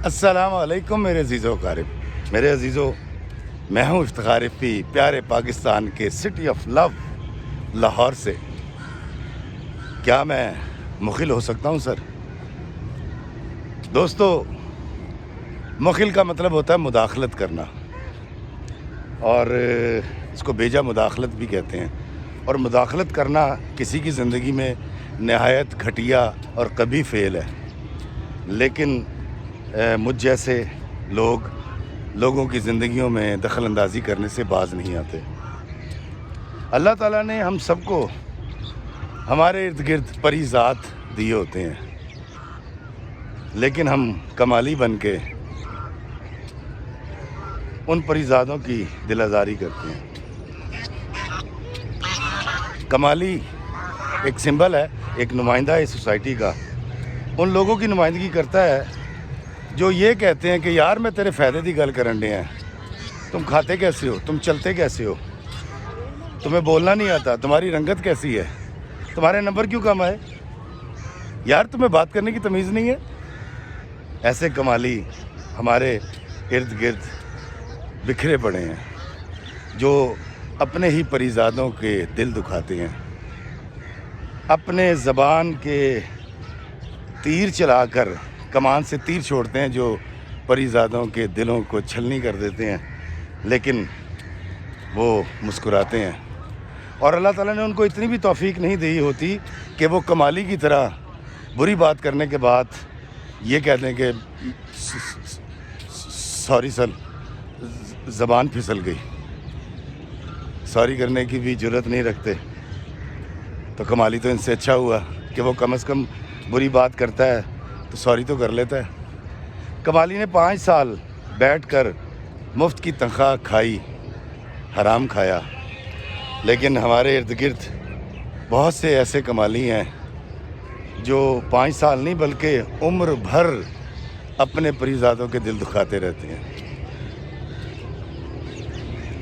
السلام علیکم میرے عزیزو قارب، میرے عزیزو، میں ہوں افتخار افی، پیارے پاکستان کے سٹی آف لو لاہور سے۔ کیا میں مخل ہو سکتا ہوں سر؟ دوستو، مخل کا مطلب ہوتا ہے مداخلت کرنا، اور اس کو بیجا مداخلت بھی کہتے ہیں۔ اور مداخلت کرنا کسی کی زندگی میں نہایت گھٹیا اور قبیح فعل ہے، لیکن مجھ جیسے لوگوں کی زندگیوں میں دخل اندازی کرنے سے باز نہیں آتے۔ اللہ تعالیٰ نے ہم سب کو ہمارے ارد گرد پری ذات دیے ہوتے ہیں، لیکن ہم کمالی بن کے ان پری ذاتوں کی دل آزاری کرتے ہیں۔ کمالی ایک سمبل ہے، ایک نمائندہ ہے سوسائٹی کا، ان لوگوں کی نمائندگی کرتا ہے جو یہ کہتے ہیں کہ یار میں تیرے فائدے دی گل کرن ڈے ہیں، تم کھاتے کیسے ہو، تم چلتے کیسے ہو، تمہیں بولنا نہیں آتا، تمہاری رنگت کیسی ہے، تمہارے نمبر کیوں کم آئے، یار تمہیں بات کرنے کی تمیز نہیں ہے۔ ایسے کمالی ہمارے ارد گرد بکھرے پڑے ہیں جو اپنے ہی پریزادوں کے دل دکھاتے ہیں، اپنے زبان کے تیر چلا کر کمان سے تیر چھوڑتے ہیں جو پریزادوں کے دلوں کو چھلنی کر دیتے ہیں، لیکن وہ مسکراتے ہیں۔ اور اللہ تعالیٰ نے ان کو اتنی بھی توفیق نہیں دی ہوتی کہ وہ کمالی کی طرح بری بات کرنے کے بعد یہ کہتے ہیں کہ سوری سر، زبان پھسل گئی، سوری کرنے کی بھی جرت نہیں رکھتے۔ تو کمالی تو ان سے اچھا ہوا کہ وہ کم از کم بری بات کرتا ہے تو سوری تو کر لیتا ہے۔ کمالی نے 5 سال بیٹھ کر مفت کی تنخواہ کھائی، حرام کھایا، لیکن ہمارے ارد گرد بہت سے ایسے کمالی ہیں جو 5 سال نہیں بلکہ عمر بھر اپنے پریزادوں کے دل دکھاتے رہتے ہیں،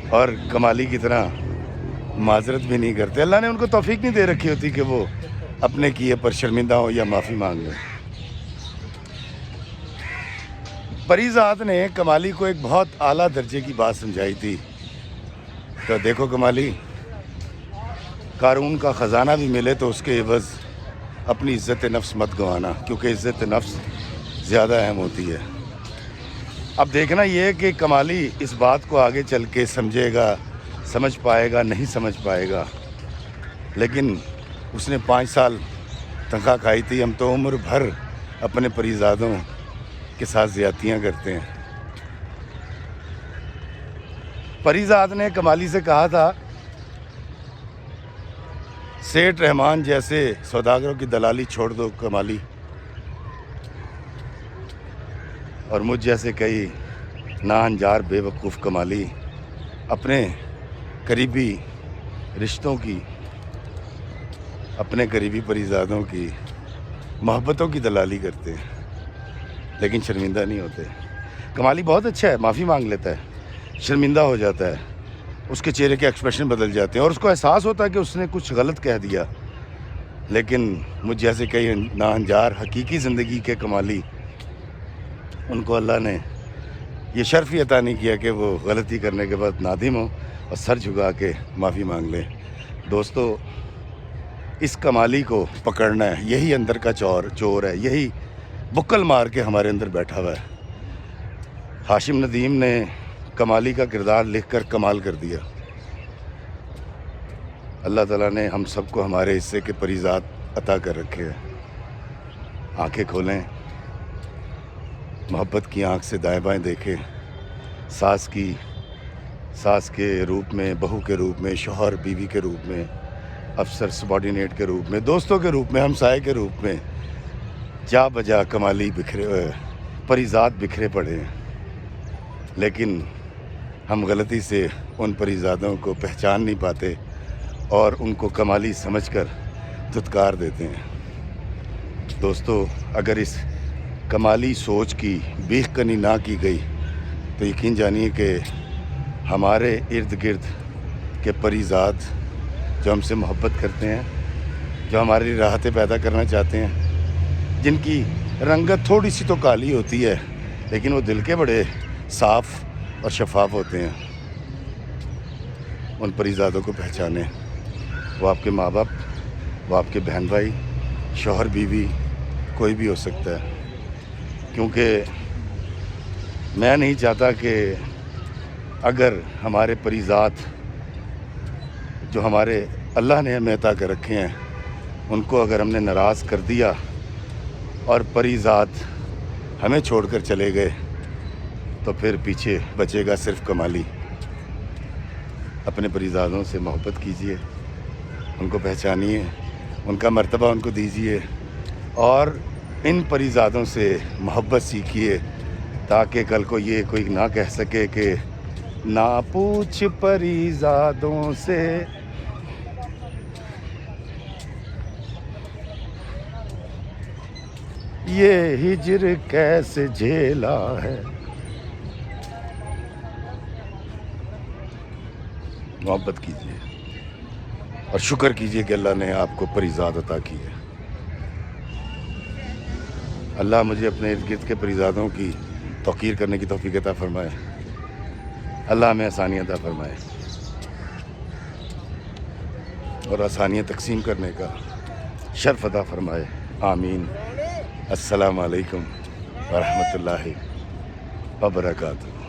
اور کمالی کی طرح معذرت بھی نہیں کرتے۔ اللہ نے ان کو توفیق نہیں دے رکھی ہوتی کہ وہ اپنے کیے پر شرمندہ ہوں یا معافی مانگ لیں۔ پریزاد نے کمالی کو ایک بہت اعلیٰ درجے کی بات سمجھائی تھی کہ دیکھو کمالی، قارون کا خزانہ بھی ملے تو اس کے عوض اپنی عزت نفس مت گنوانا، کیونکہ عزت نفس زیادہ اہم ہوتی ہے۔ اب دیکھنا یہ ہے کہ کمالی اس بات کو آگے چل کے سمجھے گا، سمجھ پائے گا، نہیں سمجھ پائے گا، لیکن اس نے 5 سال تنخواہ کھائی تھی۔ ہم تو عمر بھر اپنے پریزادوں کے ساتھ زیادتیاں کرتے ہیں۔ پریزاد نے کمالی سے کہا تھا، سیٹھ رحمان جیسے سوداگروں کی دلالی چھوڑ دو کمالی، اور مجھ جیسے کئی ناہنجار بے وقوف کمالی اپنے قریبی رشتوں کی، اپنے قریبی پریزادوں کی محبتوں کی دلالی کرتے ہیں، لیکن شرمندہ نہیں ہوتے۔ کمالی بہت اچھا ہے، معافی مانگ لیتا ہے، شرمندہ ہو جاتا ہے، اس کے چہرے کے ایکسپریشن بدل جاتے ہیں اور اس کو احساس ہوتا ہے کہ اس نے کچھ غلط کہہ دیا، لیکن مجھ جیسے کئی ناہنجار حقیقی زندگی کے کمالی، ان کو اللہ نے یہ شرف ہی عطا نہیں کیا کہ وہ غلطی کرنے کے بعد نادم ہوں اور سر جھکا کے معافی مانگ لیں۔ دوستو، اس کمالی کو پکڑنا ہے، یہی اندر کا چور ہے، یہی بکل مار کے ہمارے اندر بیٹھا ہوا ہے۔ ہاشم ندیم نے کمالی کا کردار لکھ کر کمال کر دیا۔ اللہ تعالیٰ نے ہم سب کو ہمارے حصے کے پریزاد عطا کر رکھے ہیں۔ آنکھیں کھولیں، محبت کی آنکھ سے دائیں بائیں دیکھیں، ساس کے روپ میں، بہو کے روپ میں، شوہر بیوی کے روپ میں، افسر سبارڈینیٹ کے روپ میں، دوستوں کے روپ میں، ہمسائے کے روپ میں، جا بجا کمالی پریزاد بکھرے پڑے ہیں، لیکن ہم غلطی سے ان پریزادوں کو پہچان نہیں پاتے اور ان کو کمالی سمجھ کر دھتکار دیتے ہیں۔ دوستو، اگر اس کمالی سوچ کی بیخ کنی نہ کی گئی تو یقین جانیے کہ ہمارے ارد گرد کے پریزاد جو ہم سے محبت کرتے ہیں، جو ہماری راحتیں پیدا کرنا چاہتے ہیں، جن کی رنگت تھوڑی سی تو کالی ہوتی ہے لیکن وہ دل کے بڑے صاف اور شفاف ہوتے ہیں. ان پریزادوں کو پہچانیں. وہ آپ کے ماں باپ، وہ آپ کے بہن بھائی، شوہر بیوی، کوئی بھی ہو سکتا ہے. کیونکہ میں نہیں چاہتا کہ اگر ہمارے پریزاد جو ہمارے اللہ نے ہمیں عطا کر رکھے ہیں ان کو اگر ہم نے ناراض کر دیا اور پریزاد ہمیں چھوڑ کر چلے گئے تو پھر پیچھے بچے گا صرف کمالی. اپنے پریزادوں سے محبت کیجیے، ان کو پہچانیے، ان کا مرتبہ ان کو دیجیے اور ان پریزادوں سے محبت سیکھیے تاکہ کل کو یہ کوئی نہ کہہ سکے کہ نہ پوچھ پریزادوں سے یہ ہجر کیسے جھیلا ہے. محبت کیجیے اور شکر کیجیے کہ اللہ نے آپ کو پریزاد عطا کی ہے. اللہ مجھے اپنے ارد گرد کے پریزادوں کی توقیر کرنے کی توفیق عطا فرمائے. اللہ ہمیں آسانیاں عطا فرمائے اور آسانیاں تقسیم کرنے کا شرف عطا فرمائے. آمین. السلام علیکم ورحمۃ اللہ وبرکاتہ.